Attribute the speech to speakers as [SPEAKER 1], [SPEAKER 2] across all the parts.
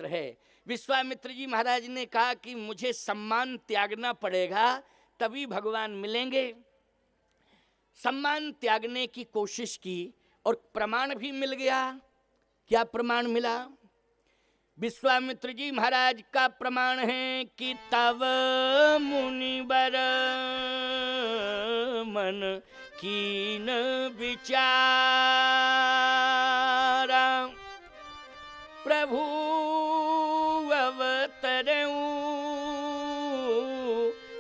[SPEAKER 1] है। विश्वामित्र जी महाराज ने कहा कि मुझे सम्मान त्यागना पड़ेगा तभी भगवान मिलेंगे। सम्मान त्यागने की कोशिश की और प्रमाण भी मिल गया। क्या प्रमाण मिला? विश्वामित्र जी महाराज का प्रमाण है कि तव मुनिवर मन कीन विचारा, प्रभु अवतरऊ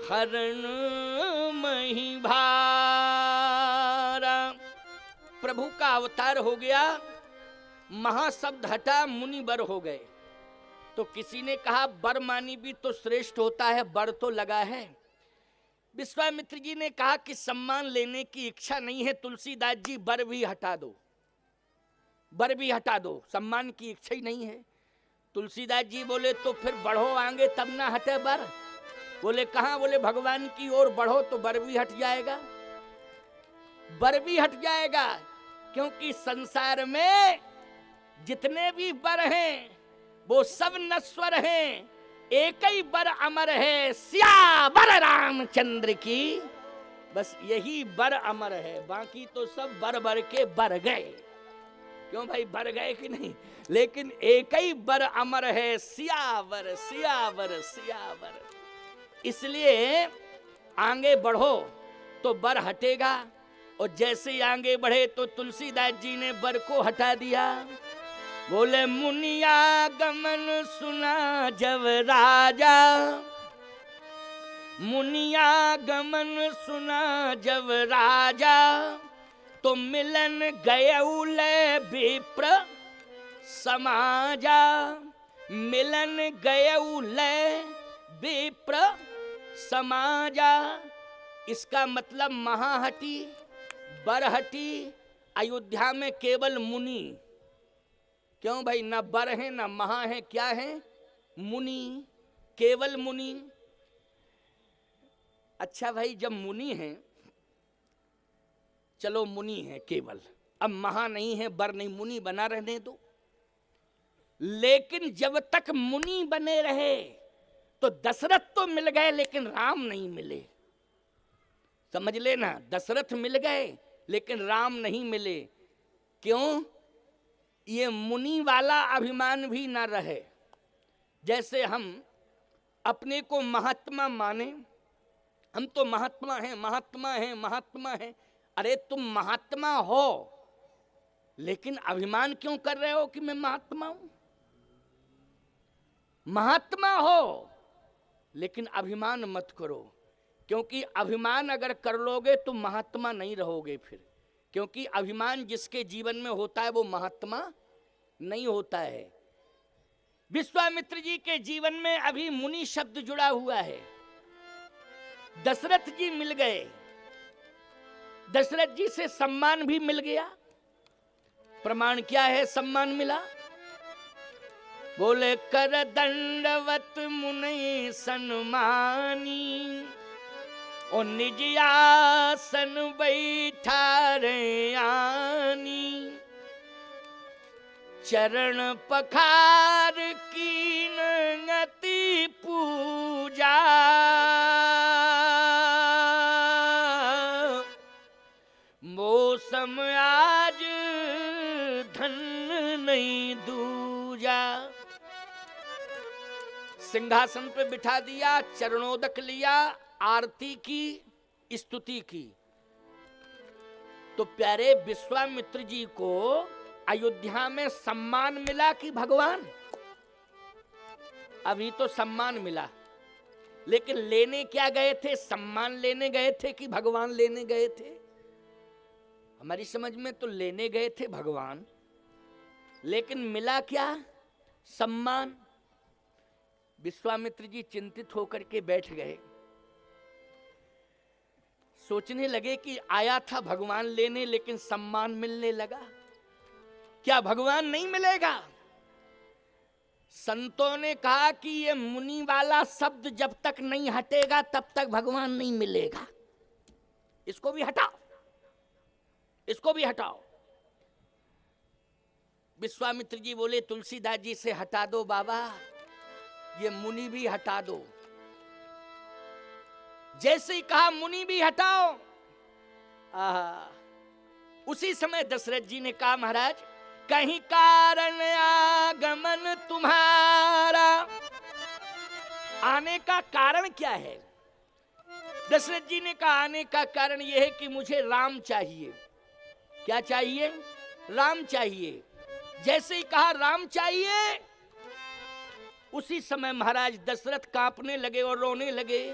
[SPEAKER 1] हरण मही भारा। प्रभु का अवतार हो गया, महाशब्द हटा, मुनि बर हो गए। तो किसी ने कहा बर मानी भी तो श्रेष्ठ होता है, बर तो लगा है। विश्वामित्र जी ने कहा कि सम्मान लेने की इच्छा नहीं है तुलसीदास जी, बर भी हटा दो, बर भी हटा दो, सम्मान की इच्छा ही नहीं है। तुलसीदास जी बोले तो फिर बढ़ो आगे तब ना हटे बर। बोले कहां? बोले भगवान की ओर बढ़ो तो बर भी हट जाएगा, बर भी हट जाएगा। क्योंकि संसार में जितने भी बर हैं वो सब नश्वर हैं, एक ही बर अमर है, सियावर रामचंद्र की। बस यही बर अमर है, बाकी तो सब बर बर के बर गए। क्यों भाई, बर गए कि नहीं? लेकिन एक ही बर अमर है, सियावर सियावर सियावर। इसलिए आगे बढ़ो तो बर हटेगा। और जैसे आगे बढ़े तो तुलसीदास जी ने बर को हटा दिया। बोले मुनिया गमन सुना जब राजा, मुनिया गमन सुना जब राजा, तो मिलन गयउले विप्र समाजा, मिलन गयउले विप्र समाजा। इसका मतलब महाहटी बरहटी अयोध्या में केवल मुनि। क्यों भाई, ना बर है ना महा है, क्या है? मुनि, केवल मुनि। अच्छा भाई, जब मुनि हैं, चलो मुनि है केवल, अब महा नहीं है, बर नहीं, मुनि बना रहने दो। लेकिन जब तक मुनि बने रहे तो दशरथ तो मिल गए लेकिन राम नहीं मिले। समझ लेना, दशरथ मिल गए लेकिन राम नहीं मिले। क्यों? ये मुनि वाला अभिमान भी ना रहे। जैसे हम अपने को महात्मा माने, हम तो महात्मा हैं, महात्मा हैं, महात्मा हैं। अरे तुम महात्मा हो लेकिन अभिमान क्यों कर रहे हो कि मैं महात्मा हूं? महात्मा हो लेकिन अभिमान मत करो, क्योंकि अभिमान अगर कर लोगे तो महात्मा नहीं रहोगे फिर। क्योंकि अभिमान जिसके जीवन में होता है वो महात्मा नहीं होता है। विश्वामित्र जी के जीवन में अभी मुनि शब्द जुड़ा हुआ है। दशरथ जी मिल गए, दशरथ जी से सम्मान भी मिल गया। प्रमाण क्या है सम्मान मिला? बोले कर दंडवत मुनि सन्मानी, और निज आसन बैठा रे आनी, चरण पखार कीन गति पूजा, मौसम आज धन नहीं दूजा। सिंहासन पे बिठा दिया, चरणोदक लिया, आरती की, स्तुति की। तो प्यारे विश्वामित्र जी को अयोध्या में सम्मान मिला कि भगवान? अभी तो सम्मान मिला, लेकिन लेने क्या गए थे? सम्मान लेने गए थे कि भगवान लेने गए थे? हमारी समझ में तो लेने गए थे भगवान, लेकिन मिला क्या? सम्मान। विश्वामित्र जी चिंतित होकर के बैठ गए, सोचने लगे कि आया था भगवान लेने लेकिन सम्मान मिलने लगा, क्या भगवान नहीं मिलेगा? संतों ने कहा कि ये मुनि वाला शब्द जब तक नहीं हटेगा तब तक भगवान नहीं मिलेगा। इसको भी हटाओ, इसको भी हटाओ। विश्वामित्र जी बोले तुलसीदास जी से हटा दो बाबा, ये मुनि भी हटा दो। जैसे ही कहा मुनि भी हटाओ, उसी समय दशरथ जी ने कहा महाराज कहीं कारण आगमन तुम्हारा, आने का कारण क्या है? दशरथ जी ने कहा आने का कारण यह है कि मुझे राम चाहिए। क्या चाहिए? राम चाहिए। जैसे ही कहा राम चाहिए, उसी समय महाराज दशरथ कांपने लगे और रोने लगे।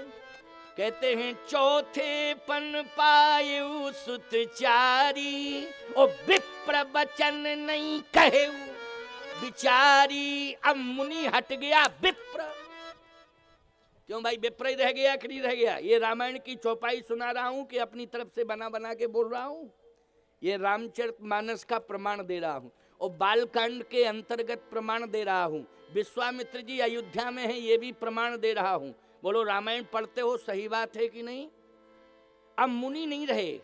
[SPEAKER 1] कहते हैं चौथे पन पायु सुत चारी, ओ विप्र बचन नहीं कहे बिचारी। अब मुनि हट गया, विप्र क्यों भाई? विप्र ही रह गया कि नहीं रह गया? ये रामायण की चौपाई सुना रहा हूं कि अपनी तरफ से बना बना के बोल रहा हूं? ये रामचरितमानस का प्रमाण दे रहा हूं और बालकांड के अंतर्गत प्रमाण दे रहा हूं। विश्वामित्र जी अयोध्या में है, ये भी प्रमाण दे रहा हूं। बोलो रामायण पढ़ते हो, सही बात है कि नहीं? अब मुनि नहीं रहे।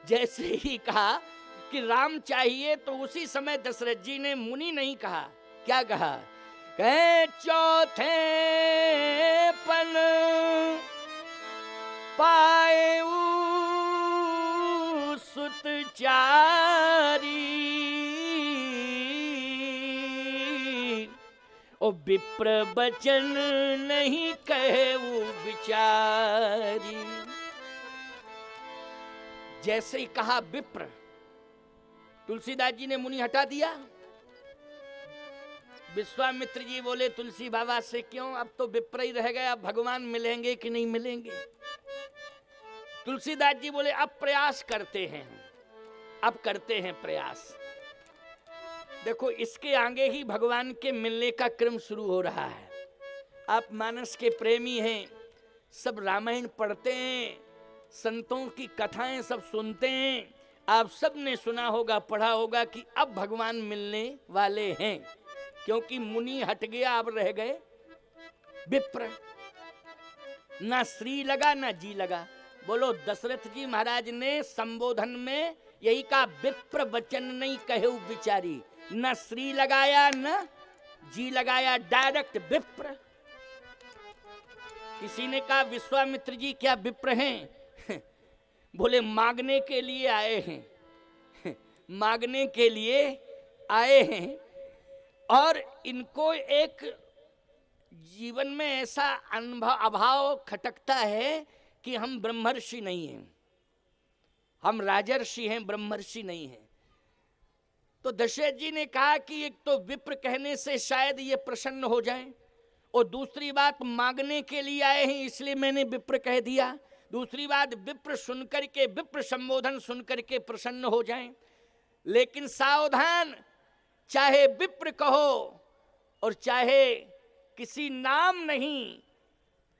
[SPEAKER 1] जैसे ही कहा कि राम चाहिए, तो उसी समय दशरथ जी ने मुनि नहीं कहा, क्या कहा? कहे चौथे पन पाए सुत चारी, ओ विप्र बचन नहीं कहे वो बिचारी। जैसे ही कहा विप्र, तुलसीदास जी ने मुनि हटा दिया। विश्वामित्र जी बोले तुलसी बाबा से क्यों, अब तो विप्र ही रह गए, अब भगवान मिलेंगे कि नहीं मिलेंगे? तुलसीदास जी बोले अब प्रयास करते हैं, अब करते हैं प्रयास। देखो इसके आगे ही भगवान के मिलने का क्रम शुरू हो रहा है। आप मानस के प्रेमी हैं, सब रामायण पढ़ते हैं, संतों की कथाएं सब सुनते हैं। आप सब ने सुना होगा, पढ़ा होगा कि अब भगवान मिलने वाले हैं, क्योंकि मुनि हट गया, अब रह गए विप्र। ना श्री लगा ना जी लगा। बोलो दशरथ जी महाराज ने संबोधन में यही कहा, विप्र वचन नहीं कहे बिचारी। न श्री लगाया न जी लगाया, डायरेक्ट विप्र। किसी ने कहा विश्वामित्र जी क्या विप्र हैं? बोले मांगने के लिए आए हैं, मांगने के लिए आए हैं। और इनको एक जीवन में ऐसा अभाव खटकता है कि हम ब्रह्मर्षि नहीं हैं, हम राजर्षि हैं, ब्रह्मर्षि नहीं हैं। तो दशरथ जी ने कहा कि एक तो विप्र कहने से शायद ये प्रसन्न हो जाएं, और दूसरी बात मांगने के लिए आए हैं इसलिए मैंने विप्र कह दिया। दूसरी बात विप्र सुनकर के, विप्र संबोधन सुनकर के प्रसन्न हो जाएं। लेकिन सावधान, चाहे विप्र कहो और चाहे किसी नाम नहीं,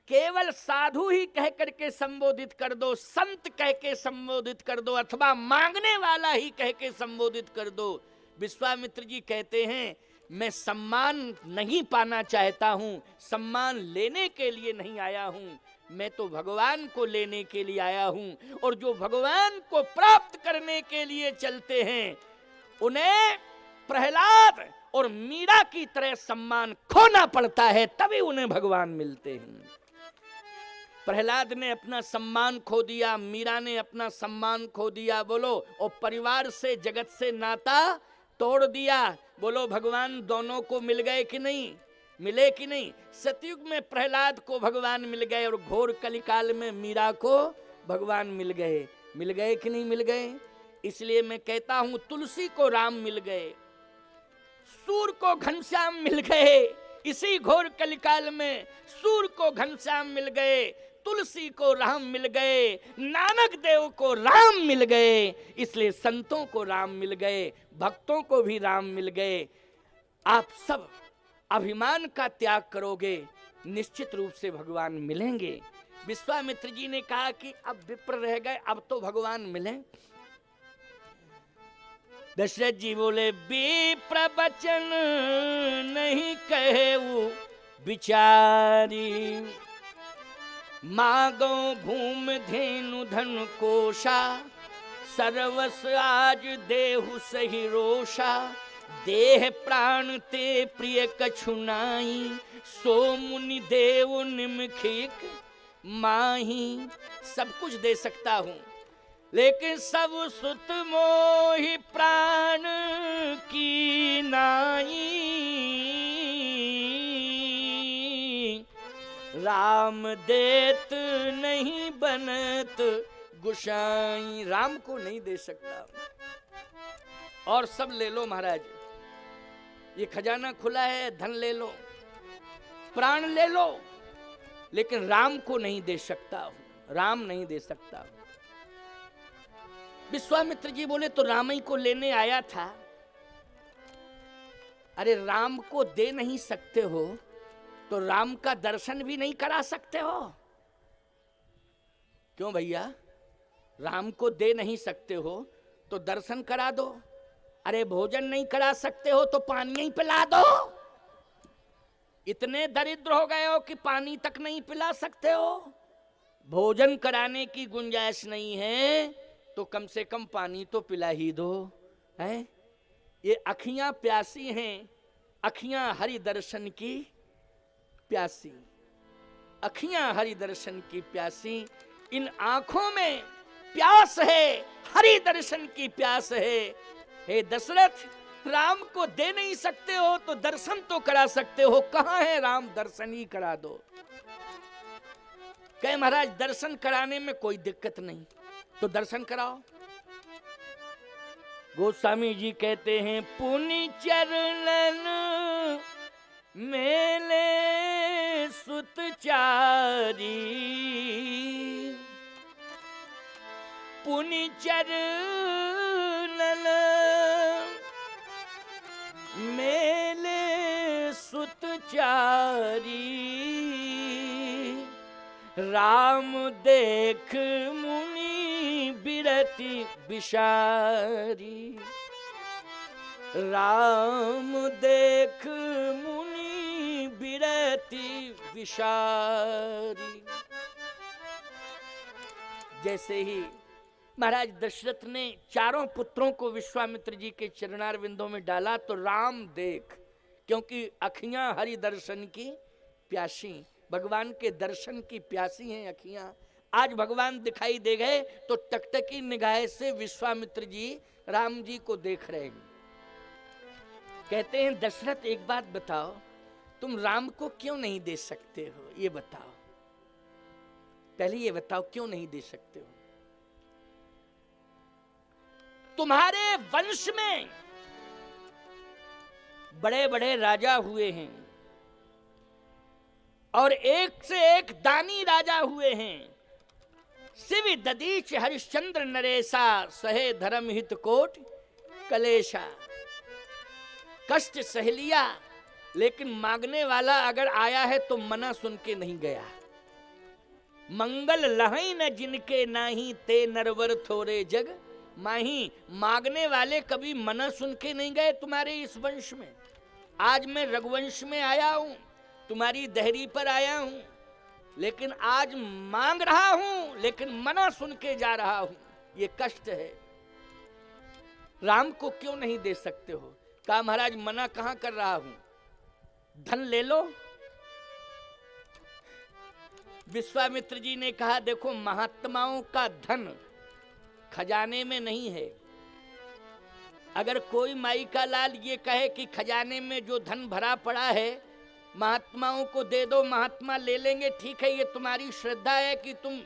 [SPEAKER 1] केवल साधु ही कह करके संबोधित कर दो, संत कह के संबोधित कर दो, अथवा मांगने वाला ही कह के संबोधित कर दो। विश्वामित्र जी कहते हैं मैं सम्मान नहीं पाना चाहता हूं, सम्मान लेने के लिए नहीं आया हूं, मैं तो भगवान को लेने के लिए आया हूं। और जो भगवान को प्राप्त करने के लिए चलते हैं उन्हें प्रहलाद और मीरा की तरह सम्मान खोना पड़ता है, तभी उन्हें भगवान मिलते हैं। प्रहलाद ने अपना सम्मान खो दिया, मीरा ने अपना सम्मान खो दिया। बोलो, और परिवार से, जगत से नाता तोड़ दिया। बोलो भगवान दोनों को मिल गए कि नहीं? मिले कि नहीं? सतयुग में प्रहलाद को भगवान मिल गए और घोर कलिकाल में मीरा को भगवान मिल गए। मिल गए कि नहीं मिल गए? इसलिए मैं कहता हूं तुलसी को राम मिल गए, सूर को घनश्याम मिल गए। इसी घोर कलिकाल में सूर को घनश्याम मिल गए, तुलसी को राम मिल गए, नानक देव को राम मिल गए। इसलिए संतों को राम मिल गए, भक्तों को भी राम मिल गए। आप सब अभिमान का त्याग करोगे, निश्चित रूप से भगवान मिलेंगे। विश्वामित्र जी ने कहा कि अब विप्र रह गए, अब तो भगवान मिले। दशरथ जी बोले विप्र वचन नहीं कहे वो बिचारी, मांगो भूमि धेनु धन कोशा, सर्वस आज देहु सही रोषा, देह प्राण ते प्रिय कछु नाई, सो मुनि देव निमखिक माही। सब कुछ दे सकता हूं, लेकिन सब सुत मोहि प्राण की नाई। राम देत नहीं बनत गुसाई। राम को नहीं दे सकता, और सब ले लो महाराज, ये खजाना खुला है, धन ले लो, प्राण ले लो, लेकिन राम को नहीं दे सकता हूं, राम नहीं दे सकता हूं। विश्वामित्र जी बोले तो राम ही को लेने आया था। अरे राम को दे नहीं सकते हो तो राम का दर्शन भी नहीं करा सकते हो? क्यों भैया, राम को दे नहीं सकते हो तो दर्शन करा दो। अरे भोजन नहीं करा सकते हो तो पानी ही पिला दो। इतने दरिद्र हो गए हो कि पानी तक नहीं पिला सकते हो। भोजन कराने की गुंजाइश नहीं है तो कम से कम पानी तो पिला ही दो। हैं? ये अखियां प्यासी हैं, अखियां हरि दर्शन की प्यासी, अखियां हरि दर्शन की प्यासी। इन आंखों में प्यास है, हरि दर्शन की प्यास है। हे दशरथ, राम को दे नहीं सकते हो तो दर्शन तो करा सकते हो। कहां है राम? दर्शन ही करा दो। कहे महाराज दर्शन कराने में कोई दिक्कत नहीं, तो दर्शन कराओ। गोस्वामी जी कहते हैं पुनि चरणन मेले सुत चारी, पुनि चरणन मेले सुत चारी, राम देख मुनि बिरति बिसारी, राम देख मुनि बिरति बिसारी। जैसे ही महाराज दशरथ ने चारों पुत्रों को विश्वामित्र जी के चरणारविंदों में डाला तो राम देख, क्योंकि अखियां हरि दर्शन की प्यासी, भगवान के दर्शन की प्यासी हैं अखियां। आज भगवान दिखाई दे गए तो टकटकी निगाह से विश्वामित्र जी राम जी को देख रहे हैं। कहते हैं दशरथ एक बात बताओ, तुम राम को क्यों नहीं दे सकते हो? ये बताओ, पहले ये बताओ क्यों नहीं दे सकते हो? तुम्हारे वंश में बड़े बड़े राजा हुए हैं और एक से एक दानी राजा हुए हैं। शिव ददीच हरिश्चंद्र नरेशा, सहे धर्म हित कोट कलेशा। कष्ट सह लिया, लेकिन मांगने वाला अगर आया है तो मना सुन के नहीं गया। मंगल लहई न जिनके नाही, ते नरवर थोरे जग माही। मांगने वाले कभी मना सुन के नहीं गए तुम्हारे इस वंश में। आज मैं रघुवंश में आया हूं, तुम्हारी दहरी पर आया हूं, लेकिन आज मांग रहा हूं लेकिन मना सुन के जा रहा हूं। ये कष्ट है। राम को क्यों नहीं दे सकते हो? कहा महाराज मना कहां कर रहा हूं, धन ले लो। विश्वामित्र जी ने कहा देखो महात्माओं का धन खजाने में नहीं है। अगर कोई माई का लाल ये कहे कि खजाने में जो धन भरा पड़ा है महात्माओं को दे दो, महात्मा ले लेंगे, ठीक है, ये तुम्हारी श्रद्धा है कि तुम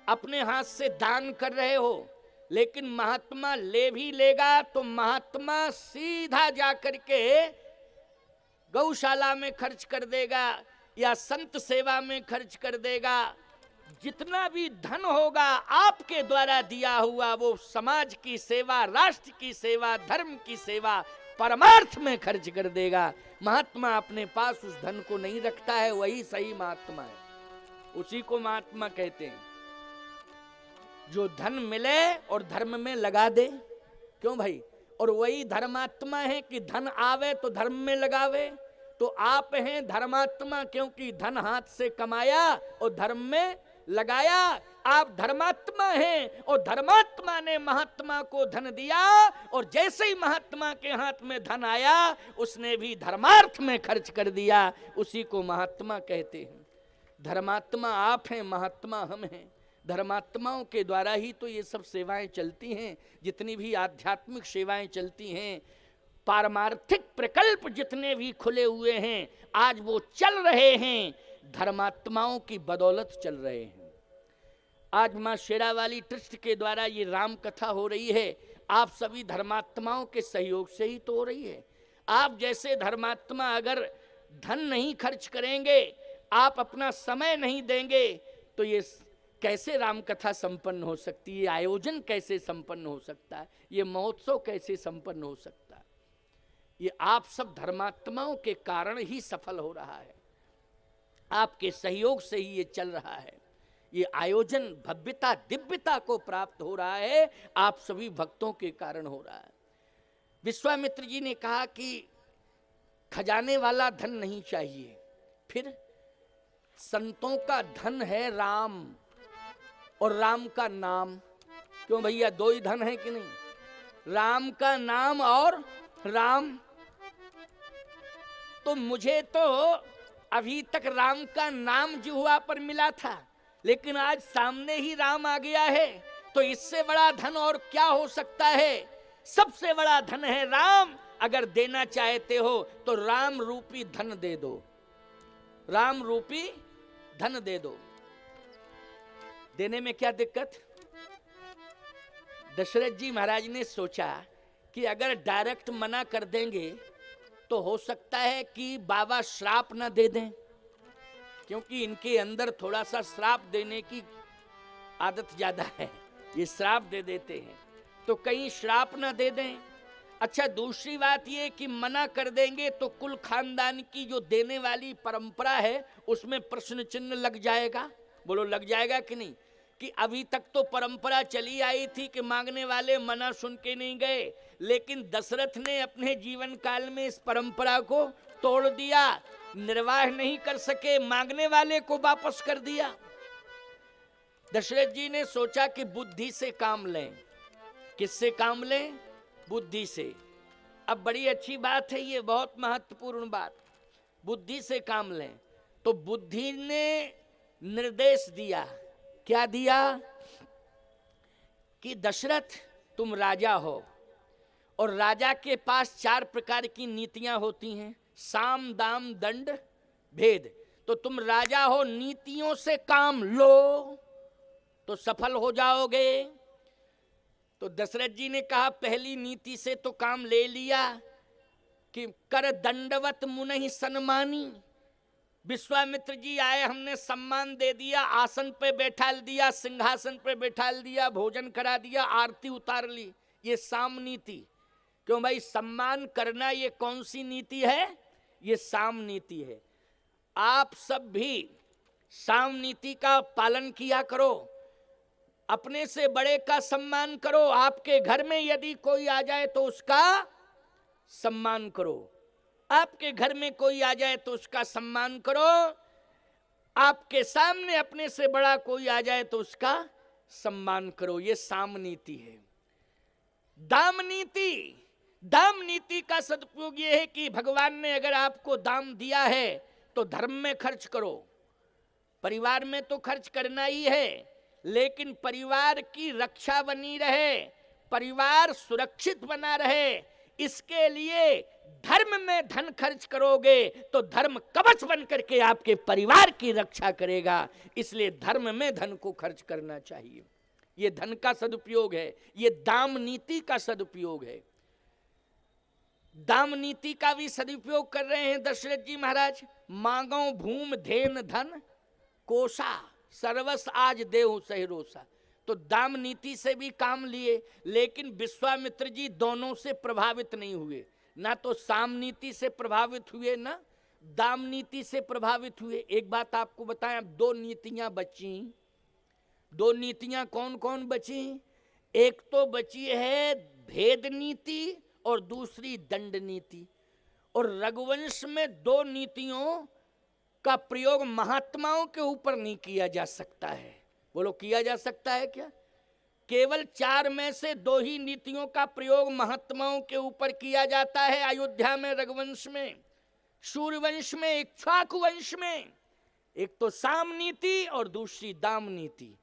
[SPEAKER 1] अपने हाथ से दान कर रहे हो, लेकिन महात्मा ले भी लेगा तो महात्मा सीधा जाकर के गौशाला में खर्च कर देगा या संत सेवा में खर्च कर देगा। जितना भी धन होगा आपके द्वारा दिया हुआ वो समाज की सेवा, राष्ट्र की सेवा, धर्म की सेवा, परमार्थ में खर्च कर देगा। महात्मा अपने पास उस धन को नहीं रखता है, वही सही महात्मा है, उसी को महात्मा कहते हैं। जो धन मिले और धर्म में लगा दे। क्यों भाई? और वही धर्मात्मा है कि धन आवे तो धर्म में लगावे। तो आप हैं धर्मात्मा क्योंकि धन हाथ से कमाया और धर्म में लगाया। आप धर्मात्मा हैं और धर्मात्मा ने महात्मा को धन दिया, और जैसे ही महात्मा के हाथ में धन आया उसने भी धर्मार्थ में खर्च कर दिया। उसी को महात्मा कहते हैं। धर्मात्मा आप हैं, महात्मा हम हैं। धर्मात्माओं के द्वारा ही तो ये सब सेवाएं चलती हैं। जितनी भी आध्यात्मिक सेवाएं चलती हैं, पारमार्थिक प्रकल्प जितने भी खुले हुए हैं, आज वो चल रहे हैं, धर्मात्माओं की बदौलत चल रहे हैं। आज माँ शेरावाली ट्रस्ट के द्वारा ये राम कथा हो रही है, आप सभी धर्मात्माओं के सहयोग से ही तो हो रही है। आप जैसे धर्मात्मा अगर धन नहीं खर्च करेंगे, आप अपना समय नहीं देंगे, तो ये कैसे राम कथा संपन्न हो सकती है? ये आयोजन कैसे संपन्न हो सकता है? ये महोत्सव कैसे संपन्न हो सकता है? ये आप सब धर्मात्माओं के कारण ही सफल हो रहा है। आपके सहयोग से ही ये चल रहा है। ये आयोजन भव्यता दिव्यता को प्राप्त हो रहा है, आप सभी भक्तों के कारण हो रहा है। विश्वामित्र जी ने कहा कि खजाने वाला धन नहीं चाहिए, फिर संतों का धन है राम, और राम का नाम। क्यों भैया, दो ही धन है कि नहीं? राम का नाम और राम। तो मुझे तो अभी तक राम का नाम जिह्वा पर मिला था, लेकिन आज सामने ही राम आ गया है, तो इससे बड़ा धन और क्या हो सकता है? सबसे बड़ा धन है राम। अगर देना चाहते हो तो राम रूपी धन दे दो, राम रूपी धन दे दो। देने में क्या दिक्कत? दशरथ जी महाराज ने सोचा कि अगर डायरेक्ट मना कर देंगे तो हो सकता है कि बाबा श्राप न दे दें, क्योंकि इनके अंदर थोड़ा सा श्राप देने की आदत ज्यादा है, ये श्राप दे देते हैं, तो कहीं श्राप न दे दें। अच्छा, दूसरी बात ये कि मना कर देंगे तो कुल खानदान की जो देने वाली परंपरा है उसमें प्रश्न चिन्ह लग जाएगा। बोलो, लग जाएगा कि नहीं? कि अभी तक तो परंपरा चली आई थी कि मांगने वाले मना सुन के नहीं गए, लेकिन दशरथ ने अपने जीवन काल में इस परंपरा को तोड़ दिया, निर्वाह नहीं कर सके, मांगने वाले को वापस कर दिया। दशरथ जी ने सोचा कि बुद्धि से काम लें। किससे काम लें? बुद्धि से। अब बड़ी अच्छी बात है ये, बहुत महत्वपूर्ण बात, बुद्धि से काम लें। तो बुद्धि ने निर्देश दिया। क्या दिया? कि दशरथ तुम राजा हो, और राजा के पास 4 प्रकार की नीतियां होती हैं, साम दाम दंड भेद। तो तुम राजा हो, नीतियों से काम लो तो सफल हो जाओगे। तो दशरथ जी ने कहा, पहली नीति से तो काम ले लिया कि कर दंडवत मुनि सन्मानी। विश्वामित्र जी आए, हमने सम्मान दे दिया, आसन पे बैठा दिया, सिंहासन पे बैठा दिया, भोजन करा दिया, आरती उतार ली। ये साम नीति। क्यों भाई, सम्मान करना ये कौन सी नीति है? ये साम नीति है। आप सब भी साम नीति का पालन किया करो, अपने से बड़े का सम्मान करो। आपके घर में यदि कोई आ जाए तो उसका सम्मान करो, आपके घर में कोई आ जाए तो उसका सम्मान करो, आपके सामने अपने से बड़ा कोई आ जाए तो उसका सम्मान करो। ये साम नीति है। दाम नीति, दाम नीति का सदुपयोग ये है कि भगवान ने अगर आपको दाम दिया है तो धर्म में खर्च करो। परिवार में तो खर्च करना ही है, लेकिन परिवार की रक्षा बनी रहे, परिवार सुरक्षित बना रहे, इसके लिए धर्म में धन खर्च करोगे तो धर्म कवच बन करके आपके परिवार की रक्षा करेगा। इसलिए धर्म में धन को खर्च करना चाहिए। ये धन का सदुपयोग है, ये दाम नीति का सदुपयोग है। दाम नीति का भी सदुपयोग कर रहे हैं दशरथ जी महाराज। मांगो भूम धेन धन कोसा, सर्वस आज देहु सहिरोसा। तो दाम नीति से भी काम लिए, लेकिन विश्वामित्र जी दोनों से प्रभावित नहीं हुए। ना तो साम नीति से प्रभावित हुए, ना दाम नीति से प्रभावित हुए। एक बात आपको बताएं, 2 नीतियां बची। 2 नीतियां कौन कौन बची? एक तो बची है भेद नीति और दूसरी दंड नीति। और रघुवंश में 2 नीतियों का प्रयोग महात्माओं के ऊपर नहीं किया जा सकता है। बोलो किया जा सकता है क्या? केवल 4 में से 2 ही नीतियों का प्रयोग महात्माओं के ऊपर किया जाता है। अयोध्या में, रघुवंश में, सूर्यवंश में, इक्ष्वाकु वंश में। एक तो साम नीति और दूसरी दाम नीति।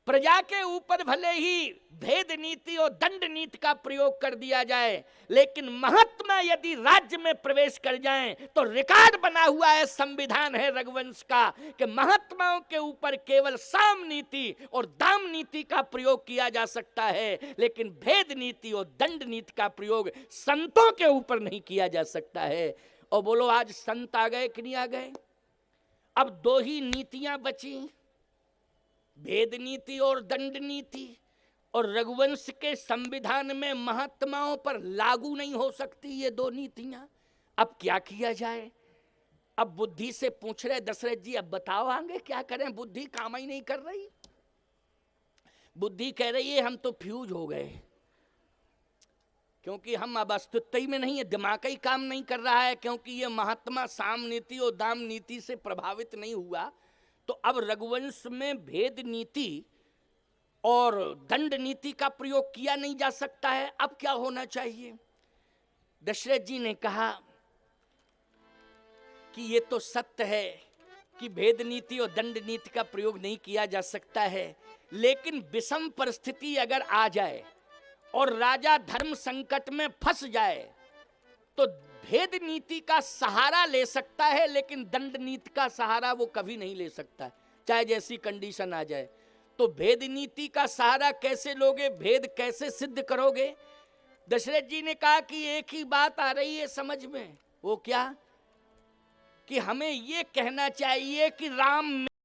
[SPEAKER 1] प्रजा के ऊपर भले ही भेद नीति और दंड नीति का प्रयोग कर दिया जाए, लेकिन महात्मा यदि राज्य में प्रवेश कर जाएं तो रिकॉर्ड बना हुआ है, संविधान है रघुवंश का, कि महात्माओं के ऊपर केवल साम नीति और दाम नीति का प्रयोग किया जा सकता है, लेकिन भेद नीति और दंड नीति का प्रयोग संतों के ऊपर नहीं किया जा सकता है। और बोलो आज संत आ गए कि नहीं आ गए? अब 2 ही नीतियां बची, भेद नीति और दंड नीति। और रघुवंश के संविधान में महात्माओं पर लागू नहीं हो सकती ये 2 नीतियां। अब क्या किया जाए? अब बुद्धि से पूछ रहे दशरथ जी, अब बताओ आगे क्या करें, बुद्धि काम ही नहीं कर रही। बुद्धि कह रही है हम तो फ्यूज हो गए, क्योंकि हम अब अस्तित्व में नहीं है, दिमाग ही काम नहीं कर रहा है, क्योंकि ये महात्मा साम नीति और दाम नीति से प्रभावित नहीं हुआ। तो अब रघुवंश में भेद नीति और दंड नीति का प्रयोग किया नहीं जा सकता है। अब क्या होना चाहिए? दशरथ जी ने कहा कि ये तो सत्य है कि भेद नीति और दंड नीति का प्रयोग नहीं किया जा सकता है, लेकिन विषम परिस्थिति अगर आ जाए और राजा धर्म संकट में फंस जाए तो भेद नीति का सहारा ले सकता है, लेकिन दंड नीति का सहारा वो कभी नहीं ले सकता, चाहे जैसी कंडीशन आ जाए। तो भेद नीति का सहारा कैसे लोगे, भेद कैसे सिद्ध करोगे? दशरथ जी ने कहा कि एक ही बात आ रही है समझ में। वो क्या? कि हमें ये कहना चाहिए कि राम